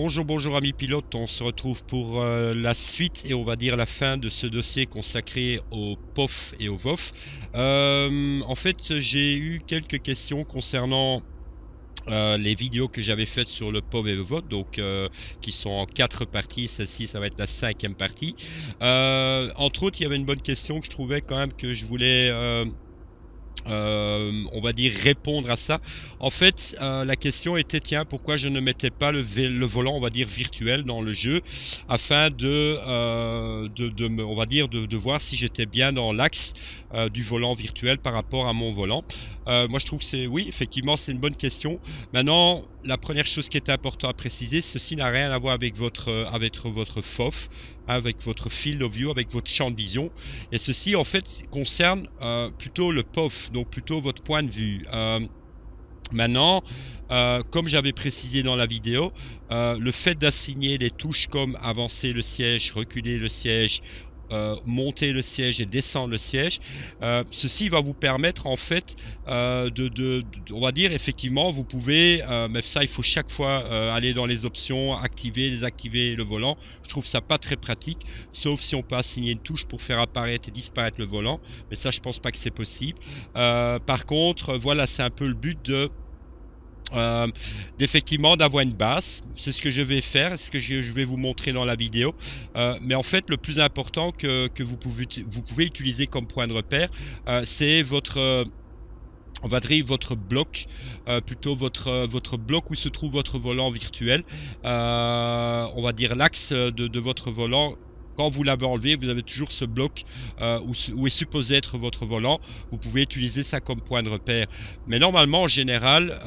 Bonjour, bonjour amis pilotes, on se retrouve pour la suite et on va dire la fin de ce dossier consacré au POF et au VOF. En fait, j'ai eu quelques questions concernant les vidéos que j'avais faites sur le POV et le VOF, donc qui sont en 4 parties. Celle-ci, ça va être la 5e partie. Entre autres, il y avait une bonne question que je trouvais quand même que je voulais on va dire répondre à ça. En fait, la question était tiens, pourquoi je ne mettais pas le volant, on va dire virtuel dans le jeu, afin on va dire de voir si j'étais bien dans l'axe du volant virtuel par rapport à mon volant. Moi, je trouve que c'est oui, effectivement, c'est une bonne question. Maintenant, la première chose qui est importante à préciser, ceci n'a rien à voir avec votre FOF, avec votre field of view, avec votre champ de vision. Et ceci, en fait, concerne plutôt le POF, donc plutôt votre point de vue. Maintenant, comme j'avais précisé dans la vidéo, le fait d'assigner des touches comme avancer le siège, reculer le siège, monter le siège et descendre le siège, ceci va vous permettre en fait on va dire effectivement vous pouvez, mais ça il faut chaque fois aller dans les options, activer, désactiver le volant. Je trouve ça pas très pratique, sauf si on peut assigner une touche pour faire apparaître et disparaître le volant, mais ça je pense pas que c'est possible. Par contre, voilà, c'est un peu le but d'effectivement d'avoir une base. C'est ce que je vais faire, ce que je vais vous montrer dans la vidéo. Mais en fait, le plus important que vous pouvez utiliser comme point de repère, c'est votre on va dire votre bloc, plutôt votre bloc où se trouve votre volant virtuel. On va dire l'axe de votre volant. Quand vous l'avez enlevé, vous avez toujours ce bloc où est supposé être votre volant. Vous pouvez utiliser ça comme point de repère. Mais normalement, en général,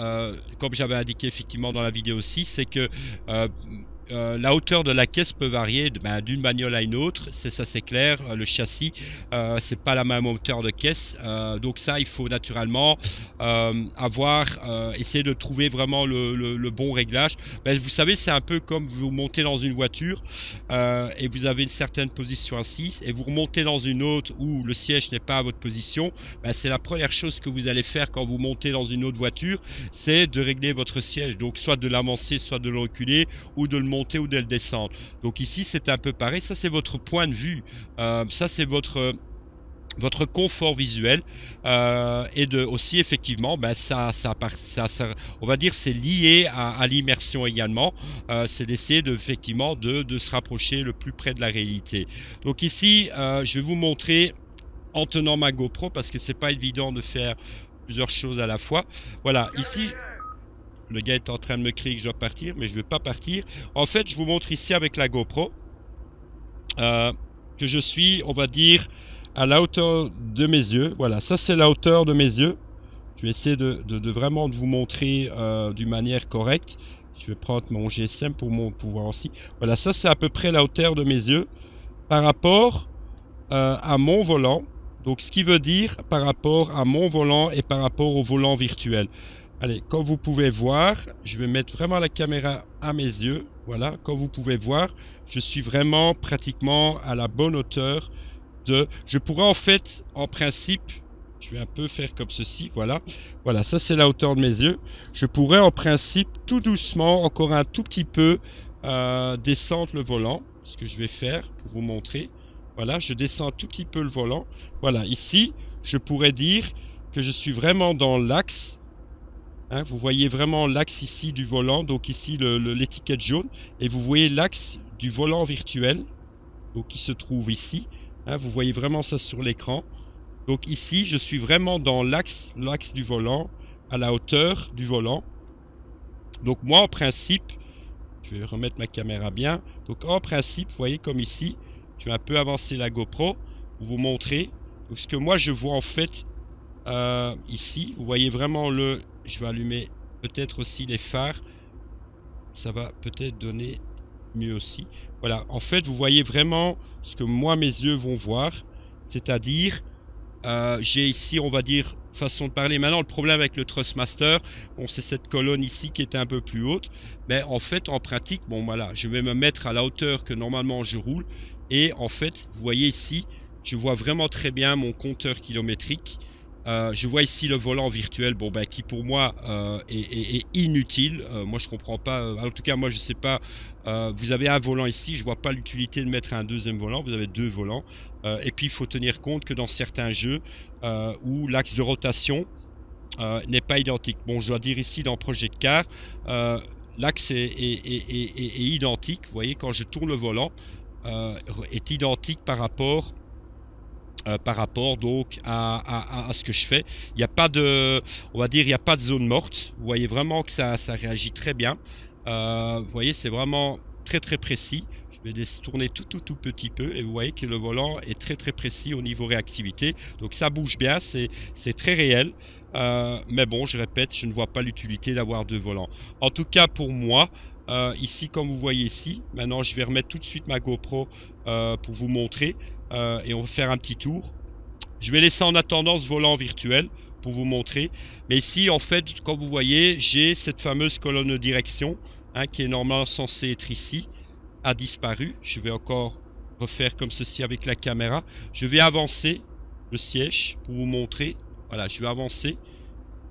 comme j'avais indiqué effectivement dans la vidéo aussi, c'est que la hauteur de la caisse peut varier d'une bagnole à une autre, c'est clair. Le châssis, c'est pas la même hauteur de caisse, donc ça il faut naturellement essayer de trouver vraiment le bon réglage. Vous savez, c'est un peu comme vous montez dans une voiture et vous avez une certaine position assise et vous remontez dans une autre où le siège n'est pas à votre position. C'est la première chose que vous allez faire quand vous montez dans une autre voiture, c'est de régler votre siège, donc soit de l'avancer, soit de le reculer, ou de le monter ou de le descendre. Donc ici c'est un peu pareil, ça c'est votre point de vue, ça c'est votre confort visuel, et aussi effectivement on va dire c'est lié à l'immersion également. C'est d'essayer effectivement de se rapprocher le plus près de la réalité. Donc ici je vais vous montrer en tenant ma GoPro parce que c'est pas évident de faire plusieurs choses à la fois. Voilà, ici le gars est en train de me crier que je dois partir, mais je ne veux pas partir. En fait, je vous montre ici avec la GoPro que je suis, on va dire, à la hauteur de mes yeux. Voilà, ça c'est la hauteur de mes yeux. Je vais essayer de vraiment de vous montrer d'une manière correcte. Je vais prendre mon GSM pour pouvoir aussi. Voilà, ça c'est à peu près la hauteur de mes yeux par rapport à mon volant. Donc, ce qui veut dire par rapport à mon volant et par rapport au volant virtuel. Allez, comme vous pouvez voir, je vais mettre vraiment la caméra à mes yeux. Voilà, comme vous pouvez voir, je suis vraiment pratiquement à la bonne hauteur je pourrais en fait, en principe, je vais un peu faire comme ceci, voilà. Voilà, ça c'est la hauteur de mes yeux. Je pourrais en principe, tout doucement, encore un tout petit peu, descendre le volant. Ce que je vais faire pour vous montrer. Voilà, je descends un tout petit peu le volant. Voilà, ici, je pourrais dire que je suis vraiment dans l'axe. Hein, vous voyez vraiment l'axe ici du volant, donc ici l'étiquette jaune, et vous voyez l'axe du volant virtuel, donc qui se trouve ici. Hein, vous voyez vraiment ça sur l'écran. Donc ici, je suis vraiment dans l'axe du volant, à la hauteur du volant. Donc moi, en principe, je vais remettre ma caméra bien. Donc en principe, vous voyez comme ici, je vais un peu avancer la GoPro pour vous montrer. Donc ce que moi je vois en fait ici, vous voyez vraiment je vais allumer peut-être aussi les phares, ça va peut-être donner mieux aussi. Voilà, en fait vous voyez vraiment ce que moi mes yeux vont voir, c'est-à-dire j'ai ici, on va dire, façon de parler. Maintenant le problème avec le Thrustmaster, bon, c'est cette colonne ici qui est un peu plus haute, mais en fait en pratique, bon voilà, je vais me mettre à la hauteur que normalement je roule, et en fait vous voyez ici, je vois vraiment très bien mon compteur kilométrique. Je vois ici le volant virtuel, bon ben qui pour moi est inutile. Moi je comprends pas. En tout cas moi je sais pas. Vous avez un volant ici, je vois pas l'utilité de mettre un deuxième volant. Vous avez deux volants. Et puis il faut tenir compte que dans certains jeux où l'axe de rotation n'est pas identique. Bon, je dois dire ici dans Project Car, l'axe est identique. Vous voyez, quand je tourne le volant, est identique par rapport donc à ce que je fais. Il n'y a pas de, on va dire, il n'y a pas de zone morte. Vous voyez vraiment que ça réagit très bien. Vous voyez, c'est vraiment très très précis. Je vais tourner tout petit peu et vous voyez que le volant est très très précis au niveau réactivité. Donc ça bouge bien, c'est très réel. Mais bon, je répète, je ne vois pas l'utilité d'avoir deux volants. En tout cas pour moi, ici comme vous voyez ici, maintenant je vais remettre tout de suite ma GoPro pour vous montrer et on va faire un petit tour. Je vais laisser en attendant ce volant virtuel pour vous montrer. Mais ici en fait, comme vous voyez, j'ai cette fameuse colonne de direction qui est normalement censée être ici, a disparu. Je vais encore refaire comme ceci avec la caméra. Je vais avancer le siège pour vous montrer. Voilà, je vais avancer.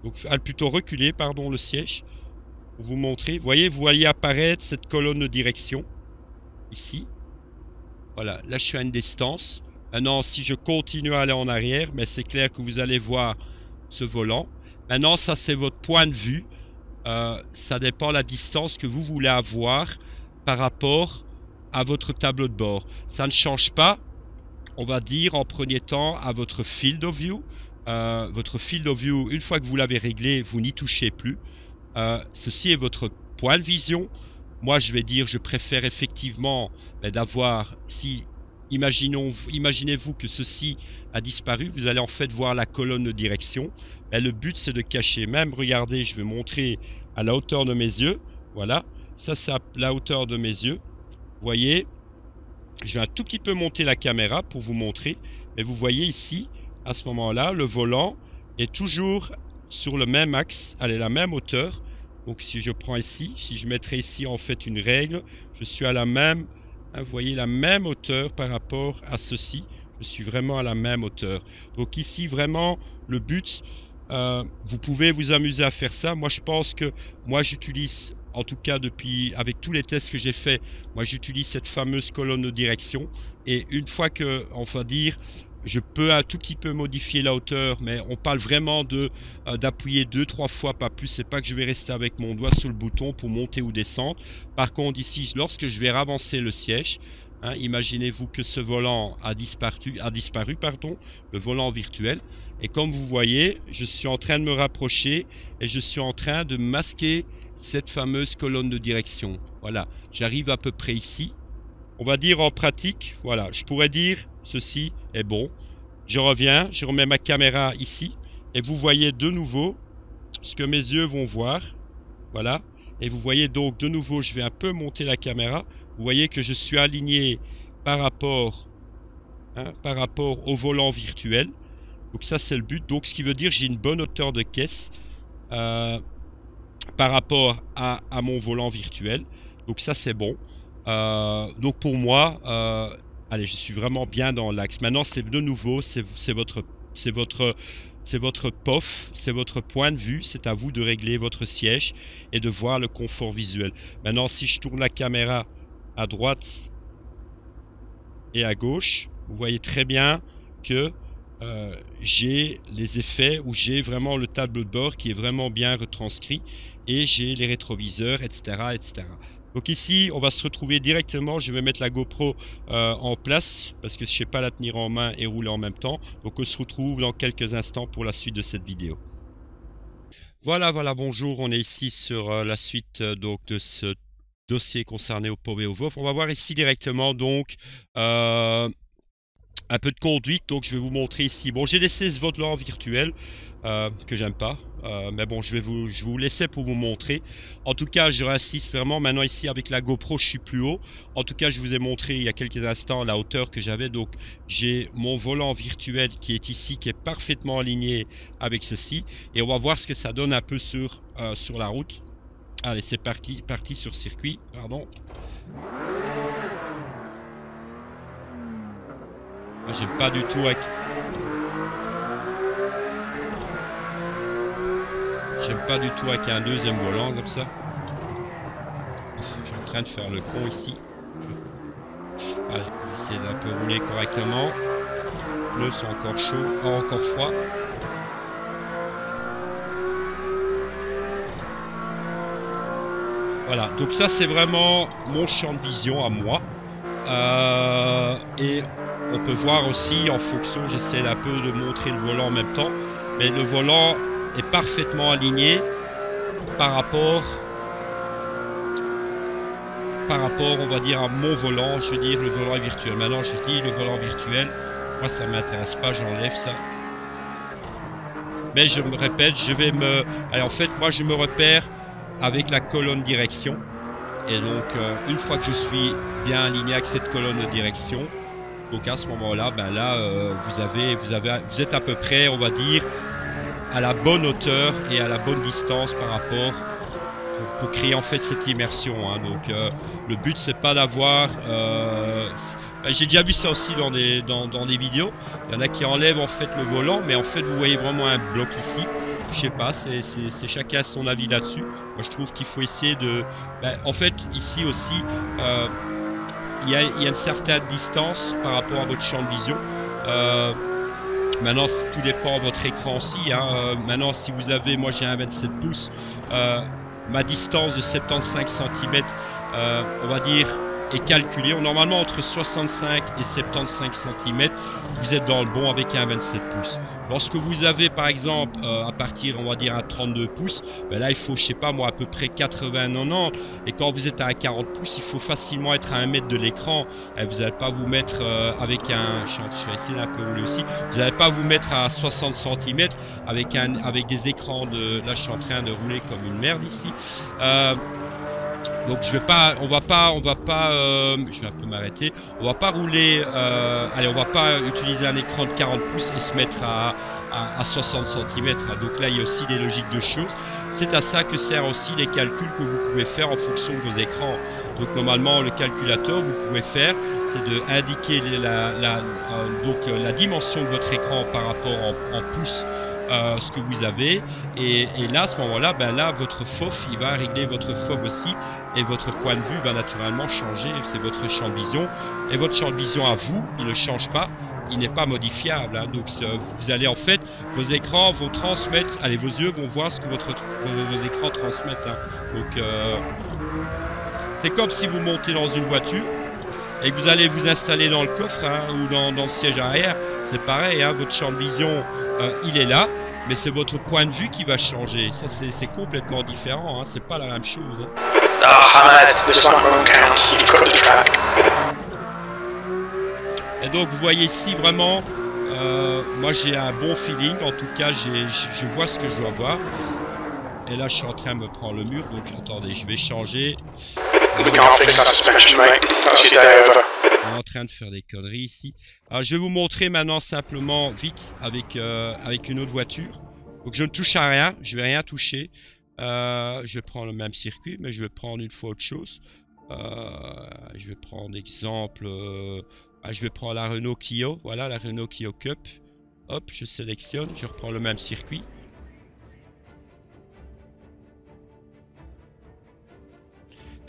Donc, plutôt reculer, pardon, le siège pour vous montrer. Vous voyez apparaître cette colonne de direction ici. Voilà, là je suis à une distance. Maintenant, si je continue à aller en arrière, mais c'est clair que vous allez voir ce volant. Maintenant, ça c'est votre point de vue. Ça dépend de la distance que vous voulez avoir par rapport à votre tableau de bord. Ça ne change pas, on va dire en premier temps, à votre field of view. Votre field of view, une fois que vous l'avez réglé, vous n'y touchez plus. Ceci est votre point de vision. Moi, je vais dire, je préfère effectivement d'avoir, si imaginez-vous que ceci a disparu, vous allez en fait voir la colonne de direction. Et le but, c'est de cacher. Même, regardez, je vais montrer à la hauteur de mes yeux. Voilà, ça c'est à la hauteur de mes yeux. Vous voyez, je vais un tout petit peu monter la caméra pour vous montrer. Mais vous voyez ici, à ce moment-là, le volant est toujours sur le même axe, allez, la même hauteur. Donc si je prends ici, si je mettrais ici en fait une règle, je suis à la même, vous voyez, la même hauteur par rapport à ceci. Je suis vraiment à la même hauteur. Donc ici vraiment le but, vous pouvez vous amuser à faire ça. Moi je pense que moi j'utilise, en tout cas depuis, avec tous les tests que j'ai fait, moi j'utilise cette fameuse colonne de direction. Et une fois que, on va dire, je peux un tout petit peu modifier la hauteur, mais on parle vraiment d'appuyer 2-3 fois, pas plus. C'est pas que je vais rester avec mon doigt sur le bouton pour monter ou descendre. Par contre ici, lorsque je vais ravancer le siège, imaginez-vous que ce volant a disparu, pardon, le volant virtuel. Et comme vous voyez, je suis en train de me rapprocher et je suis en train de masquer cette fameuse colonne de direction. Voilà, j'arrive à peu près ici. On va dire en pratique, voilà, je pourrais dire ceci est bon. Je reviens, je remets ma caméra ici et vous voyez de nouveau ce que mes yeux vont voir. Voilà, et vous voyez donc de nouveau, je vais un peu monter la caméra. Vous voyez que je suis aligné par rapport au volant virtuel. Donc ça c'est le but. Donc ce qui veut dire j'ai une bonne hauteur de caisse par rapport à mon volant virtuel. Donc ça c'est bon. Donc pour moi, allez, je suis vraiment bien dans l'axe. Maintenant, c'est de nouveau, c'est votre POF, c'est votre point de vue. C'est à vous de régler votre siège et de voir le confort visuel. Maintenant, si je tourne la caméra à droite et à gauche, vous voyez très bien que j'ai les effets où j'ai vraiment le tableau de bord qui est vraiment bien retranscrit et j'ai les rétroviseurs, etc., etc. Donc ici, on va se retrouver directement. Je vais mettre la GoPro en place parce que je ne sais pas la tenir en main et rouler en même temps. Donc on se retrouve dans quelques instants pour la suite de cette vidéo. Voilà, bonjour. On est ici sur la suite donc de ce dossier concerné au POV et au VOF. On va voir ici directement donc un peu de conduite. Donc je vais vous montrer ici. Bon, j'ai laissé ce volant virtuel que j'aime pas. Mais bon, je vais vous laisser pour vous montrer. En tout cas, je réinsiste vraiment. Maintenant ici avec la GoPro, je suis plus haut. En tout cas, je vous ai montré il y a quelques instants la hauteur que j'avais. Donc j'ai mon volant virtuel qui est ici, qui est parfaitement aligné avec ceci. Et on va voir ce que ça donne un peu sur la route. Allez, c'est parti sur circuit. Pardon. Moi, j'aime pas du tout avec... J'aime pas du tout avec un deuxième volant comme ça. Je suis en train de faire le con ici. Allez, on va essayer d'un peu rouler correctement. Les pneus sont encore chauds, encore froids. Voilà, donc ça c'est vraiment mon champ de vision à moi. Et on peut voir aussi en fonction, j'essaie un peu de montrer le volant en même temps, mais le volant est parfaitement aligné par rapport, on va dire, à mon volant. Je veux dire le volant virtuel. Maintenant je dis le volant virtuel, moi ça m'intéresse pas, j'enlève ça. Mais je me répète, je vais me... Allez, en fait moi je me repère avec la colonne direction. Et donc une fois que je suis bien aligné avec cette colonne de direction, donc à ce moment-là, ben là vous êtes à peu près, on va dire, à la bonne hauteur et à la bonne distance par rapport pour créer en fait cette immersion. Hein. Donc le but c'est pas d'avoir, j'ai déjà vu ça aussi dans des vidéos. Il y en a qui enlèvent en fait le volant, mais en fait vous voyez vraiment un bloc ici. Je sais pas, c'est chacun son avis là-dessus. Moi je trouve qu'il faut essayer de... en fait ici aussi, il y a une certaine distance par rapport à votre champ de vision. Maintenant tout dépend de votre écran aussi. Hein. Maintenant si vous avez, moi j'ai un 27 pouces, ma distance de 75 cm, on va dire, est calculée. Normalement entre 65 et 75 cm, vous êtes dans le bon avec un 27 pouces. Lorsque vous avez par exemple à partir, on va dire, à 32 pouces, ben là il faut, je sais pas moi, à peu près 80-90, et quand vous êtes à 40 pouces, il faut facilement être à 1 mètre de l'écran. Vous n'allez pas vous mettre avec un, je vais essayer d'un peu rouler aussi, vous n'allez pas vous mettre à 60 cm avec des écrans de, là je suis en train de rouler comme une merde ici. Donc je vais pas, on va pas, je vais un peu m'arrêter. On va pas rouler, allez, on va pas utiliser un écran de 40 pouces et se mettre à 60 cm. Donc là il y a aussi des logiques de choses. C'est à ça que servent aussi les calculs que vous pouvez faire en fonction de vos écrans. Donc normalement le calculateur, vous pouvez faire, c'est de indiquer la dimension de votre écran par rapport en pouces. Ce que vous avez, et là à ce moment là, ben là votre FOV il va régler votre FOV aussi, et votre point de vue va naturellement changer. C'est votre champ de vision, et votre champ de vision à vous il ne change pas, il n'est pas modifiable. Hein. Donc vous allez en fait, vos écrans vont transmettre, allez, vos yeux vont voir ce que vos écrans transmettent. Hein. Donc c'est comme si vous montez dans une voiture et que vous allez vous installer dans le coffre, hein, ou dans le siège arrière. C'est pareil, hein, votre champ de vision il est là, mais c'est votre point de vue qui va changer. Ça c'est complètement différent, hein, c'est pas la même chose. Hein. Et donc vous voyez ici vraiment, moi j'ai un bon feeling, en tout cas je vois ce que je dois voir. Et là je suis en train de me prendre le mur, donc attendez, je vais changer. On est en train de faire des conneries ici. Alors je vais vous montrer maintenant simplement vite avec une autre voiture. Donc je ne touche à rien, je vais rien toucher. Je vais prendre le même circuit, mais je vais prendre une fois autre chose. Je vais prendre exemple, je vais prendre la Renault Clio, voilà la Renault Clio Cup. Hop, je sélectionne, je reprends le même circuit.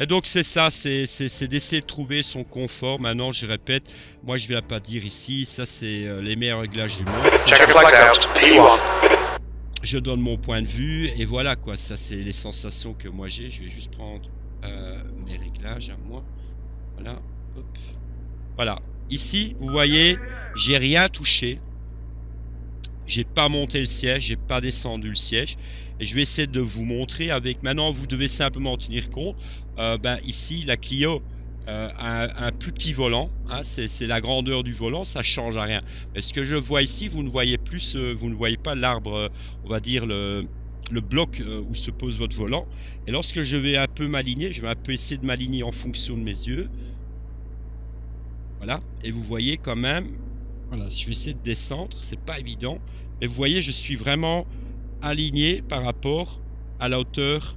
Et donc c'est ça, c'est d'essayer de trouver son confort. Maintenant je répète, moi je viens pas dire ici, ça c'est les meilleurs réglages du monde. Je donne mon point de vue et voilà quoi, ça c'est les sensations que moi j'ai. Je vais juste prendre mes réglages à moi. Voilà, hop. Voilà, ici vous voyez, j'ai rien touché. J'ai pas monté le siège, j'ai pas descendu le siège. Et je vais essayer de vous montrer avec... Maintenant, vous devez simplement tenir compte. Ici, la Clio a un plus petit volant. Hein, c'est la grandeur du volant, ça change à rien. Mais ce que je vois ici, vous ne voyez plus, vous ne voyez pas l'arbre, on va dire le bloc où se pose votre volant. Et lorsque je vais un peu m'aligner, je vais un peu essayer de m'aligner en fonction de mes yeux. Voilà. Et vous voyez quand même... Voilà, je vais essayer de descendre, c'est pas évident. Mais vous voyez, je suis vraiment aligné par rapport à la hauteur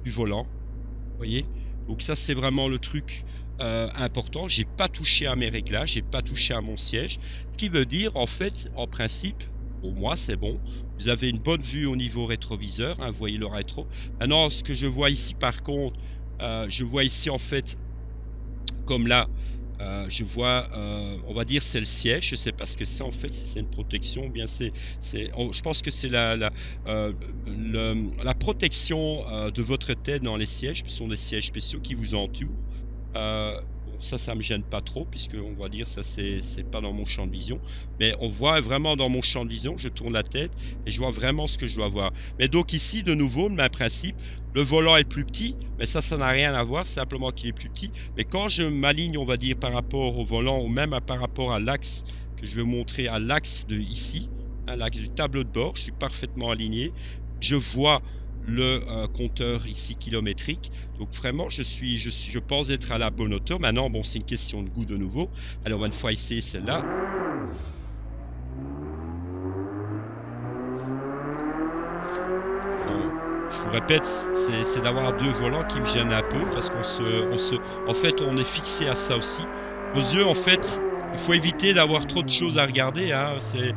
du volant. Vous voyez, donc ça c'est vraiment le truc important. J'ai pas touché à mes réglages, j'ai pas touché à mon siège, ce qui veut dire en fait, en principe, Pour moi, c'est bon. Vous avez une bonne vue au niveau rétroviseur, hein, vous voyez le rétro. Maintenant, ce que je vois ici, par contre, je vois ici en fait, comme là, je vois, on va dire c'est le siège. Je sais pas ce que c'est en fait, si c'est une protection, ou bien je pense que c'est la protection de votre tête dans les sièges. Ce sont des sièges spéciaux qui vous entourent. Bon, ça me gêne pas trop, puisque on va dire ça c'est pas dans mon champ de vision, mais on voit vraiment dans mon champ de vision. Je tourne la tête et je vois vraiment ce que je dois voir. Mais donc ici, de nouveau, le même principe. Le volant est plus petit, mais ça n'a rien à voir, simplement qu'il est plus petit. Mais quand je m'aligne, on va dire par rapport au volant, ou même par rapport à l'axe que je vais montrer, à l'axe de ici, hein, l'axe du tableau de bord, je suis parfaitement aligné. Je vois le compteur ici kilométrique. Donc vraiment, je pense être à la bonne hauteur. Maintenant, bon, c'est une question de goût de nouveau. Alors, on va une fois essayer celle-là. Bon, je vous répète, c'est d'avoir deux volants qui me gênent un peu, parce en fait, on est fixé à ça aussi. Vos yeux, en fait, il faut éviter d'avoir trop de choses à regarder, hein. C'est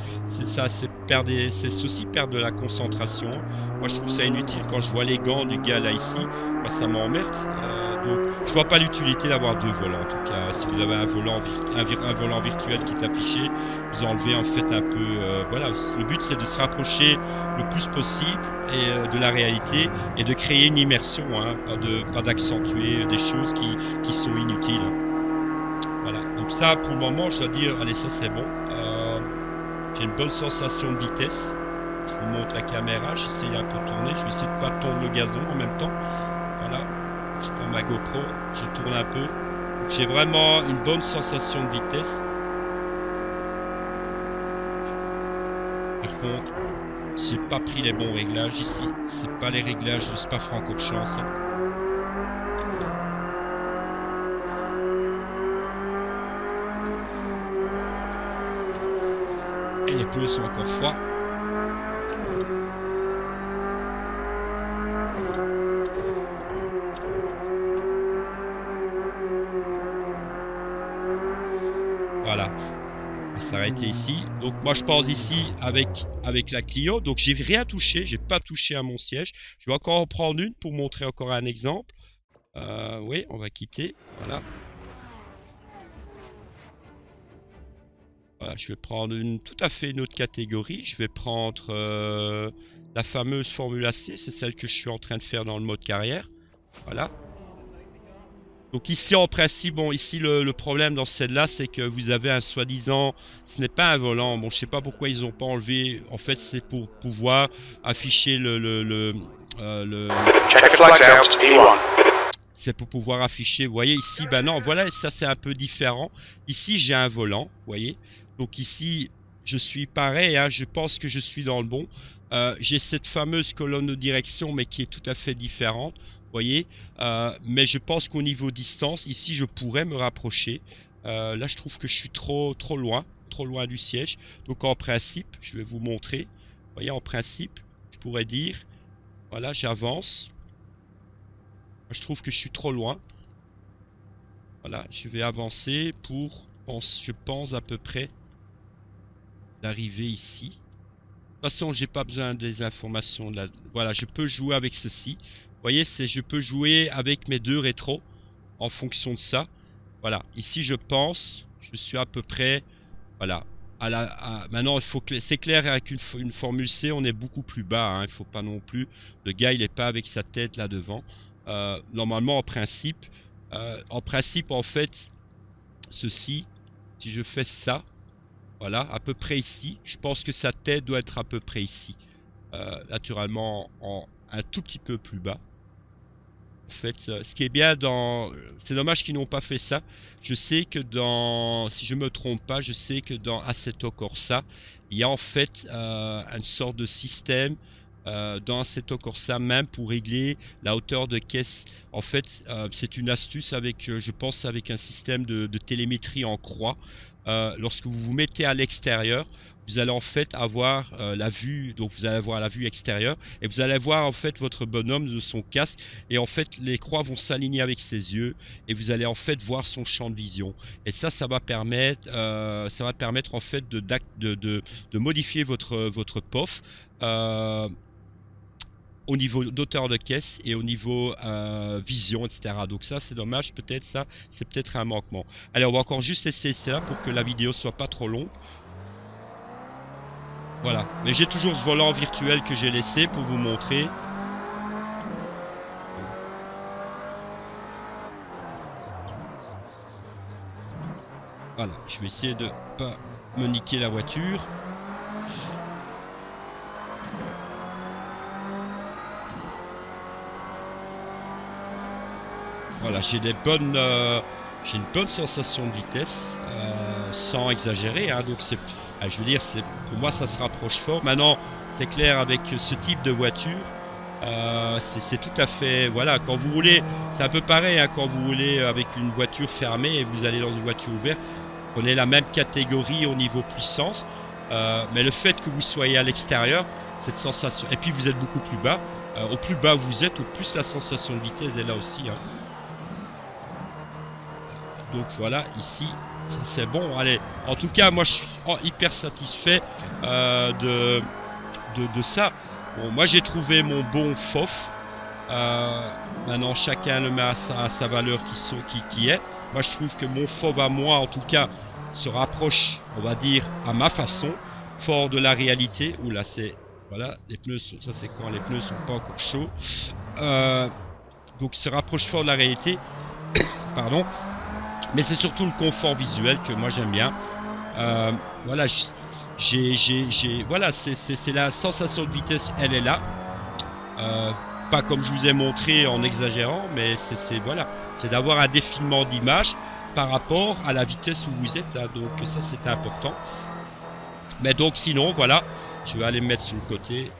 aussi perdre de la concentration. Moi, je trouve ça inutile quand je vois les gants du gars là ici. Moi, ça m'emmerde. Donc, je vois pas l'utilité d'avoir deux volants. En tout cas, si vous avez un volant virtuel qui est affiché, vous enlevez en fait un peu. Voilà, le but c'est de se rapprocher le plus possible de la réalité, et de créer une immersion, hein, pas d'accentuer des choses qui sont inutiles. Voilà, donc ça pour le moment je dois dire, allez, ça c'est bon. J'ai une bonne sensation de vitesse. Je vous montre la caméra, j'essaie un peu de tourner, je vais essayer de pas tourner le gazon en même temps. Voilà, je prends ma GoPro, je tourne un peu. J'ai vraiment une bonne sensation de vitesse. Par contre, j'ai pas pris les bons réglages ici. C'est pas les réglages de Spa-Francorchamps. Et les pneus sont encore froids. Voilà. On va s'arrêter ici. Donc moi je pense ici avec la Clio. Donc j'ai rien touché. J'ai pas touché à mon siège. Je vais encore en prendre une pour montrer encore un exemple. Oui, on va quitter. Voilà. Voilà, je vais prendre tout à fait une autre catégorie. Je vais prendre la fameuse Formula C. C'est celle que je suis en train de faire dans le mode carrière. Voilà. Donc ici en principe, bon, ici le problème dans celle-là, c'est que vous avez un soi-disant, ce n'est pas un volant. Bon, je sais pas pourquoi ils ont pas enlevé. En fait, c'est pour pouvoir afficher c'est pour pouvoir afficher. Vous voyez ici, ben non, voilà, ça c'est un peu différent. Ici j'ai un volant, vous voyez. Donc ici, je suis pareil, hein, je pense que je suis dans le bon. J'ai cette fameuse colonne de direction, mais qui est tout à fait différente. Voyez, mais je pense qu'au niveau distance, ici je pourrais me rapprocher. Là je trouve que je suis trop loin du siège. Donc en principe, je vais vous montrer. Vous voyez, en principe, je pourrais dire, voilà, j'avance. Je trouve que je suis trop loin. Voilà, je vais avancer pour, je pense à peu près d'arriver ici. De toute façon, j'ai pas besoin des informations de la... Voilà, je peux jouer avec ceci. Vous voyez, je peux jouer avec mes deux rétros en fonction de ça. Voilà, ici je pense, je suis à peu près, voilà. Maintenant, c'est clair, avec une Formule C, on est beaucoup plus bas. Hein, il faut pas non plus. Le gars, il est pas avec sa tête là devant. Normalement, en principe, en fait, ceci, si je fais ça. Voilà, à peu près ici. Je pense que sa tête doit être à peu près ici. Naturellement, un tout petit peu plus bas. En fait, ce qui est bien c'est dommage qu'ils n'ont pas fait ça. Je sais que si je me trompe pas, je sais que dans Assetto Corsa, il y a en fait une sorte de système dans Assetto Corsa même pour régler la hauteur de caisse. En fait, c'est une astuce avec, je pense, avec un système de télémétrie en croix. lorsque vous vous mettez à l'extérieur, vous allez en fait avoir la vue, donc vous allez avoir la vue extérieure et vous allez voir en fait votre bonhomme de son casque et en fait les croix vont s'aligner avec ses yeux et vous allez en fait voir son champ de vision. Et ça va permettre en fait de modifier votre POF au niveau d'auteur de caisse et au niveau vision, etc. Donc ça c'est dommage, peut-être ça c'est peut-être un manquement. Allez, on va encore juste essayer cela pour que la vidéo soit pas trop longue. Voilà, mais j'ai toujours ce volant virtuel que j'ai laissé pour vous montrer. Voilà, je vais essayer de pas me niquer la voiture. Voilà, j'ai une bonne sensation de vitesse, sans exagérer, hein, donc c'est, je veux dire, pour moi ça se rapproche fort. Maintenant, c'est clair avec ce type de voiture, c'est tout à fait, voilà, quand vous roulez, c'est un peu pareil, hein, quand vous roulez avec une voiture fermée et vous allez dans une voiture ouverte, on est la même catégorie au niveau puissance, mais le fait que vous soyez à l'extérieur, cette sensation, et puis vous êtes beaucoup plus bas, au plus bas vous êtes, au plus la sensation de vitesse est là aussi, hein. Donc voilà, ici, ça c'est bon. Allez, en tout cas, moi je suis hyper satisfait de ça. Bon, moi j'ai trouvé mon bon FOF. Maintenant, chacun le met à sa valeur qui est. Moi je trouve que mon FOF à moi, en tout cas, se rapproche, on va dire, à ma façon, fort de la réalité. Où là c'est, voilà, les pneus sont, ça c'est quand les pneus sont pas encore chauds. Donc se rapproche fort de la réalité. Pardon. Mais c'est surtout le confort visuel que moi j'aime bien. Voilà, voilà, c'est la sensation de vitesse, elle est là. Pas comme je vous ai montré en exagérant, mais voilà, c'est d'avoir un défilement d'image par rapport à la vitesse où vous êtes, hein, donc ça c'est important. Mais donc sinon, voilà, je vais aller me mettre sur le côté.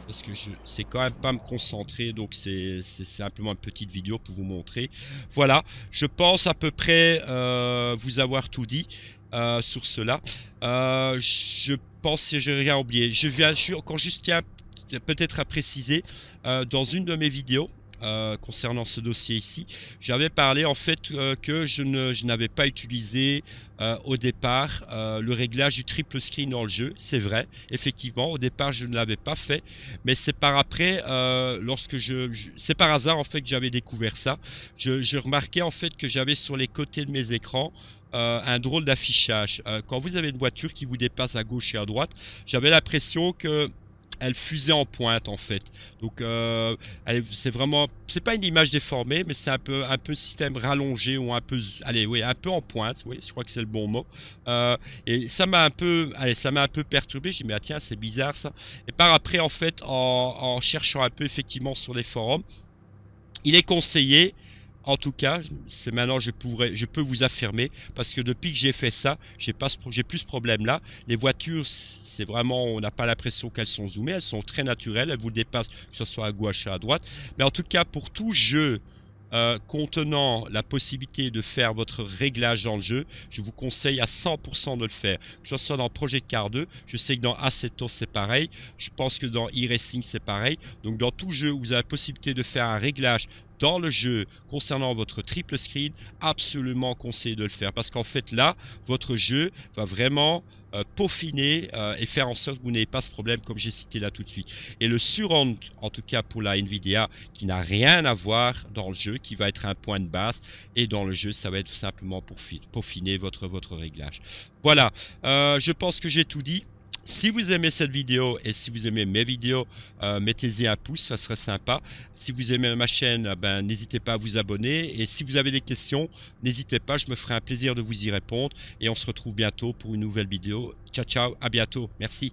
Parce que je sais quand même pas me concentrer, donc c'est simplement une petite vidéo pour vous montrer. Voilà, je pense à peu près vous avoir tout dit sur cela. Je pense que j'ai rien oublié. Je viens encore juste tiens peut-être à préciser dans une de mes vidéos. Concernant ce dossier ici, j'avais parlé en fait que je n'avais pas utilisé au départ le réglage du triple screen dans le jeu. C'est vrai, effectivement, au départ je ne l'avais pas fait, mais c'est par après, lorsque c'est par hasard en fait que j'avais découvert ça. Je remarquais en fait que j'avais sur les côtés de mes écrans un drôle d'affichage. Quand vous avez une voiture qui vous dépasse à gauche et à droite, j'avais l'impression que elle fusait en pointe en fait. Donc c'est vraiment, c'est pas une image déformée, mais c'est un peu système rallongé ou un peu, allez oui, un peu en pointe. Oui, je crois que c'est le bon mot. Et ça m'a un peu, perturbé. J'ai dit mais ah, tiens, c'est bizarre ça. Et par après en fait, en cherchant un peu effectivement sur les forums, il est conseillé. En tout cas, c'est maintenant je peux vous affirmer parce que depuis que j'ai fait ça, j'ai plus ce problème-là. Les voitures, c'est vraiment, on n'a pas l'impression qu'elles sont zoomées, elles sont très naturelles, elles vous dépassent que ce soit à gauche ou à droite. Mais en tout cas, pour tout jeu contenant la possibilité de faire votre réglage dans le jeu, je vous conseille à 100% de le faire. Que ce soit dans Project Car 2, je sais que dans Assetto c'est pareil, je pense que dans e-Racing c'est pareil. Donc dans tout jeu où vous avez la possibilité de faire un réglage dans le jeu concernant votre triple screen, absolument conseillé de le faire parce qu'en fait là, votre jeu va vraiment peaufiner et faire en sorte que vous n'ayez pas ce problème comme j'ai cité là tout de suite. Et le surround, en tout cas pour la Nvidia, qui n'a rien à voir dans le jeu, qui va être un point de base, et dans le jeu ça va être tout simplement pour peaufiner votre réglage. Voilà, je pense que j'ai tout dit. Si vous aimez cette vidéo et si vous aimez mes vidéos, mettez-y un pouce, ça serait sympa. Si vous aimez ma chaîne, ben, n'hésitez pas à vous abonner. Et si vous avez des questions, n'hésitez pas, je me ferai un plaisir de vous y répondre. Et on se retrouve bientôt pour une nouvelle vidéo. Ciao, ciao, à bientôt. Merci.